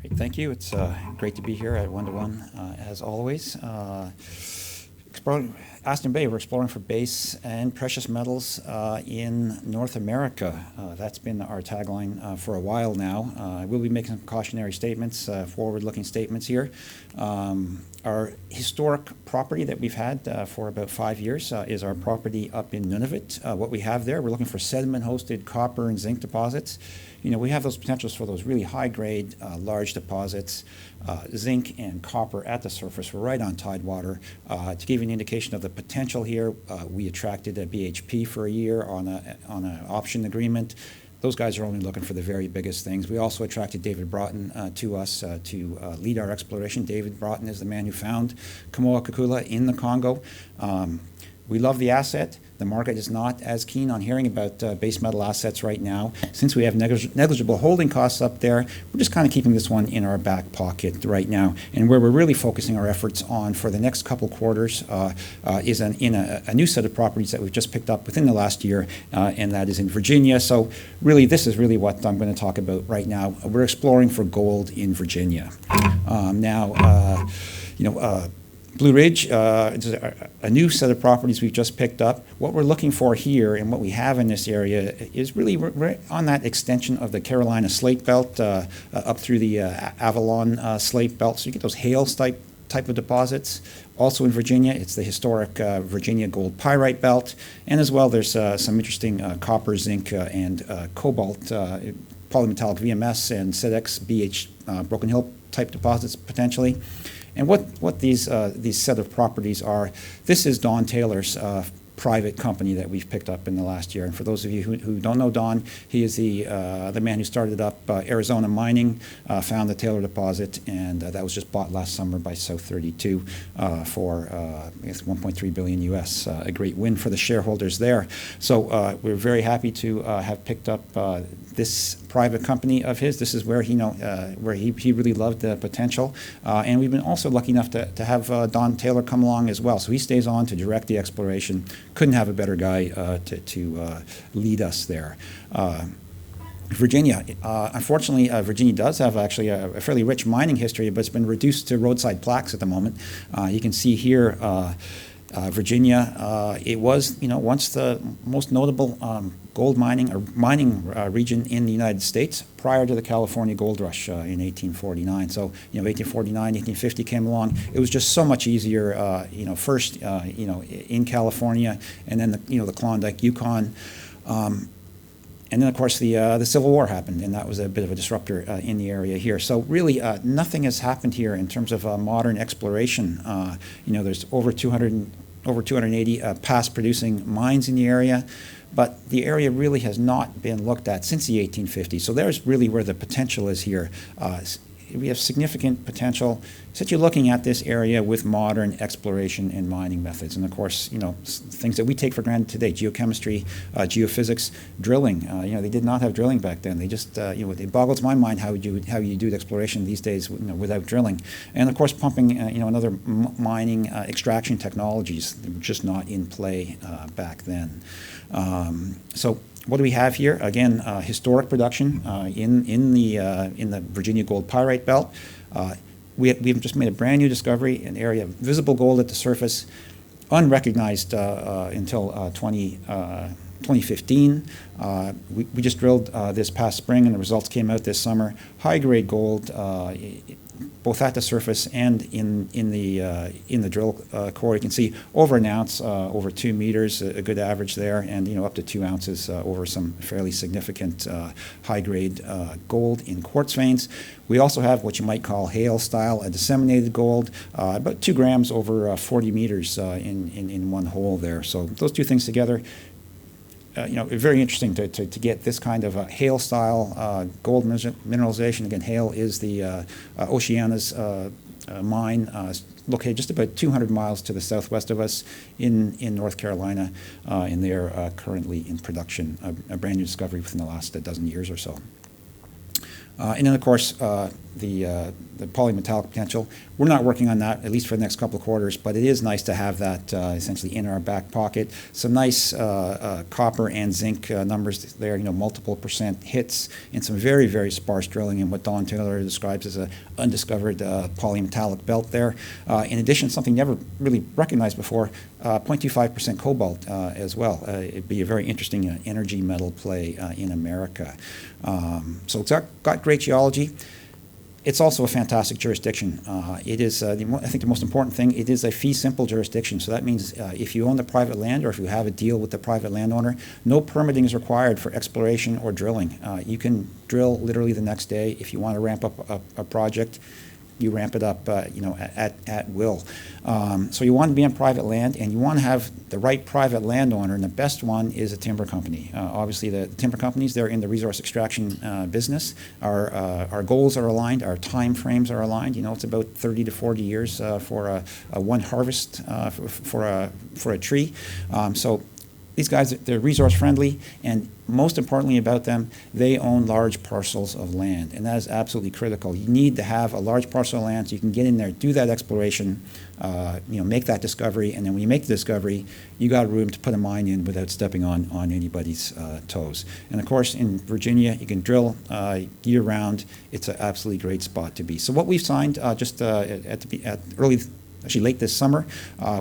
Great, thank you. It's great to be here at 1-to-1 as always. Aston Bay, we're exploring for base and precious metals in North America. That's been our tagline for a while now. We'll be making some cautionary statements, forward-looking statements here. Our historic property that we've had for about 5 years is our property up in Nunavut. What we have there, we're looking for sediment-hosted copper and zinc deposits. You know, we have those potentials for those really high-grade, large deposits, zinc and copper at the surface. We're right on tidewater. To give you an indication of the potential here, we attracted a BHP for a year on an option agreement. Those guys are only looking for the very biggest things. We also attracted David Broughton to us to lead our exploration. David Broughton is the man who found Kamoa-Kakula in the Congo. We love the asset. The market is not as keen on hearing about base metal assets right now. Since we have negligible holding costs up there, we're just kind of keeping this one in our back pocket right now. And where we're really focusing our efforts on for the next couple quarters is in a new set of properties that we've just picked up within the last year, and that is in Virginia. So really, this is really what I'm going to talk about right now. We're exploring for gold in Virginia. Blue Ridge is a new set of properties we've just picked up. What we're looking for here and what we have in this area is really we're on that extension of the Carolina slate belt up through the Avalon slate belt. So you get those hail type of deposits. Also in Virginia, it's the historic Virginia gold pyrite belt. And as well, there's some interesting copper, zinc, and cobalt, polymetallic VMS and TSXV Broken Hill type deposits potentially. And what these set of properties are, this is Don Taylor's private company that we've picked up in the last year. And for those of you who don't know Don, he is the man who started up Arizona Mining, found the Taylor deposit, and that was just bought last summer by South 32 for I guess 1.3 billion US. A great win for the shareholders there. So we're very happy to have picked up this private company of his. This is where he really loved the potential, and we've been also lucky enough to have Don Taylor come along as well. So he stays on to direct the exploration. Couldn't have a better guy to lead us there. Virginia, unfortunately, Virginia does have actually a fairly rich mining history, but it's been reduced to roadside plaques at the moment. You can see here. Virginia, it was, once the most notable gold mining region in the United States prior to the California gold rush in 1849. So, 1849, 1850 came along. It was just so much easier, first, in California, and then the Klondike, Yukon. And then, of course, the Civil War happened, and that was a bit of a disruptor in the area here. So really, nothing has happened here in terms of modern exploration. There's over 280 past producing mines in the area, but the area really has not been looked at since the 1850s. So there's really where the potential is here. We have significant potential. So you're looking at this area with modern exploration and mining methods. And of course, things that we take for granted today, geochemistry, geophysics, drilling. They did not have drilling back then. They just, it boggles my mind how you do exploration these days, without drilling. And of course, pumping, another mining extraction technologies that were just not in play back then. So what do we have here? Again, historic production in the Virginia gold pyrite belt. We've just made a brand new discovery, an area of visible gold at the surface, unrecognized until 2015. We just drilled this past spring, and the results came out this summer. High-grade gold, both at the surface and in the drill core. You can see over an ounce, over 2 meters, a good average there, and up to 2 ounces over some fairly significant high-grade gold in quartz veins. We also have what you might call hail style, a disseminated gold, about 2 grams over 40 meters in one hole there. So those two things together. Very interesting to get this kind of hail style gold mineralization. Again, hail is the Oceana's mine, located just about 200 miles to the southwest of us in North Carolina, and they are currently in production, a brand new discovery within the last dozen years or so. And then, of course, the polymetallic potential. We're not working on that, at least for the next couple of quarters, but it is nice to have that essentially in our back pocket. Some nice copper and zinc numbers there, multiple % hits, and some very, very sparse drilling in what Don Taylor describes as an undiscovered polymetallic belt there. In addition, something never really recognized before, 0.25% cobalt as well. It'd be a very interesting energy metal play in America. So it's got great geology. It's also a fantastic jurisdiction. It is, I think the most important thing, it is a fee simple jurisdiction. So that means if you own the private land or if you have a deal with the private landowner, no permitting is required for exploration or drilling. You can drill literally the next day. If you want to ramp up a project, you ramp it up, at will. So you want to be on private land, and you want to have the right private landowner, and the best one is a timber company. Obviously, the timber companies, they're in the resource extraction business. Our goals are aligned. Our time frames are aligned. It's about 30 to 40 years for a one harvest for a tree. So these guys, they're resource friendly, and most importantly about them, they own large parcels of land, and that is absolutely critical. You need to have a large parcel of land so you can get in there, do that exploration, make that discovery, and then when you make the discovery, you got room to put a mine in without stepping on anybody's toes. And of course, in Virginia, you can drill year-round. It's an absolutely great spot to be. So what we've signed actually late this summer,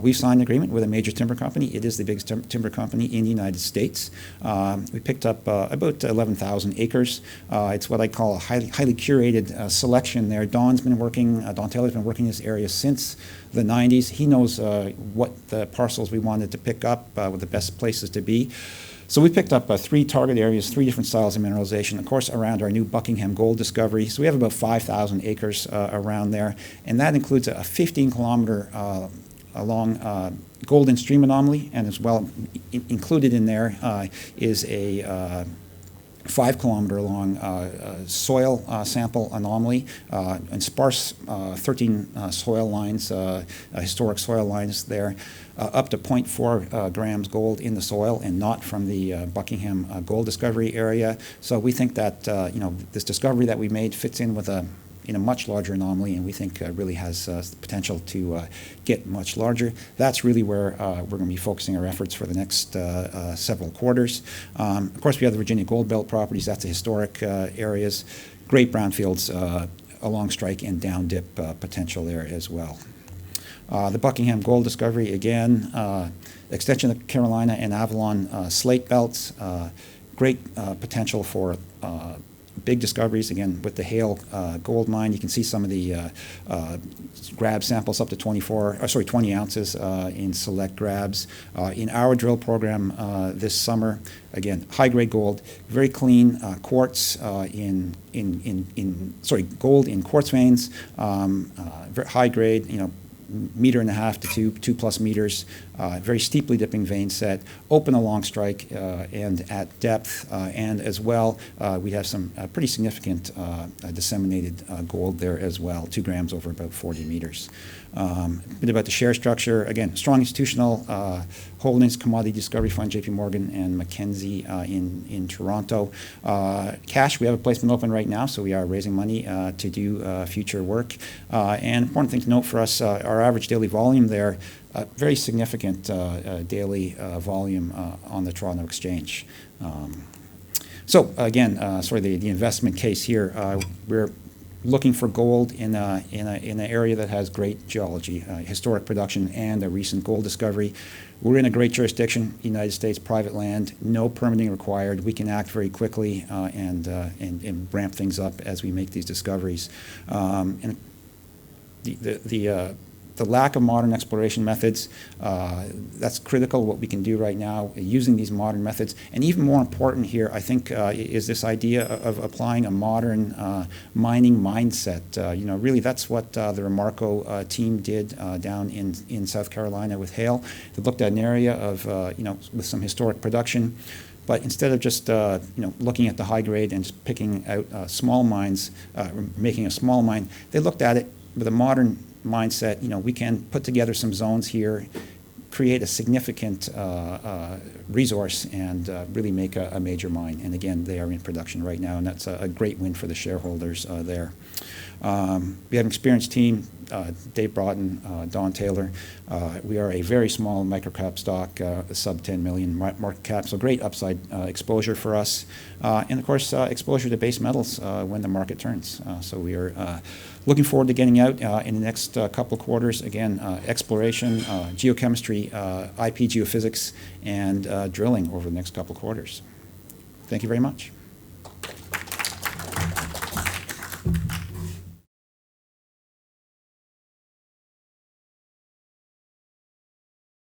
we've signed an agreement with a major timber company. It is the biggest timber company in the United States. We picked up about 11,000 acres. It's what I call a highly curated selection there. Don Taylor's been working in this area since the 90s. He knows what the parcels we wanted to pick up, what the best places to be. So we picked up 3 target areas, 3 different styles of mineralization, of course, around our new Buckingham gold discovery. So we have about 5,000 acres around there, and that includes a 15-kilometer long golden stream anomaly, and as well included in there is a 5-kilometer long soil sample anomaly and sparse 13 soil lines, historic soil lines there, up to 0.4 grams gold in the soil, and not from the Buckingham gold discovery area. So we think that this discovery that we made fits in with a much larger anomaly, and we think really has the potential to get much larger. That's really where we're going to be focusing our efforts for the next several quarters. Of course, we have the Virginia Gold Belt properties. That's the historic areas. Great brownfields along strike and down dip potential there as well. The Buckingham Gold discovery, again, extension of Carolina and Avalon slate belts. Great potential for big discoveries, again, with the Hale gold mine. You can see some of the grab samples up to 20 ounces in select grabs. In our drill program this summer, again, high-grade gold, very clean quartz gold in quartz veins, very high-grade, 1.5 to 2+ meters, very steeply dipping vein set, open along strike and at depth, and as well we have some pretty significant disseminated gold there as well, 2 grams over about 40 meters. A bit about the share structure. Again, strong institutional holdings, Commodity Discovery Fund, JP Morgan, and Mackenzie in Toronto. Cash, we have a placement open right now, so we are raising money to do future work. And important thing to note for us, our average daily volume there, very significant daily volume on the Toronto Exchange. So again, the investment case here, we're looking for gold in an area that has great geology, historic production, and a recent gold discovery. We're in a great jurisdiction, United States private land, no permitting required. We can act very quickly and ramp things up as we make these discoveries. And the lack of modern exploration methods, that's critical, what we can do right now using these modern methods. And even more important here, I think, is this idea of applying a modern mining mindset. Really that's what the Remarco team did down in South Carolina with Hale. They looked at an area of, with some historic production. But instead of just looking at the high grade and just picking out small mines, making a small mine, they looked at it with a modern mindset. We can put together some zones here, create a significant resource and really make a major mine. And again, they are in production right now, and that's a great win for the shareholders there. We have an experienced team, Dave Broughton, Don Taylor. We are a very small microcap stock, sub 10 million market cap, so great upside exposure for us. And of course, exposure to base metals when the market turns. So we are looking forward to getting out in the next couple of quarters. Again, exploration, geochemistry, IP geophysics, and drilling over the next couple of quarters. Thank you very much.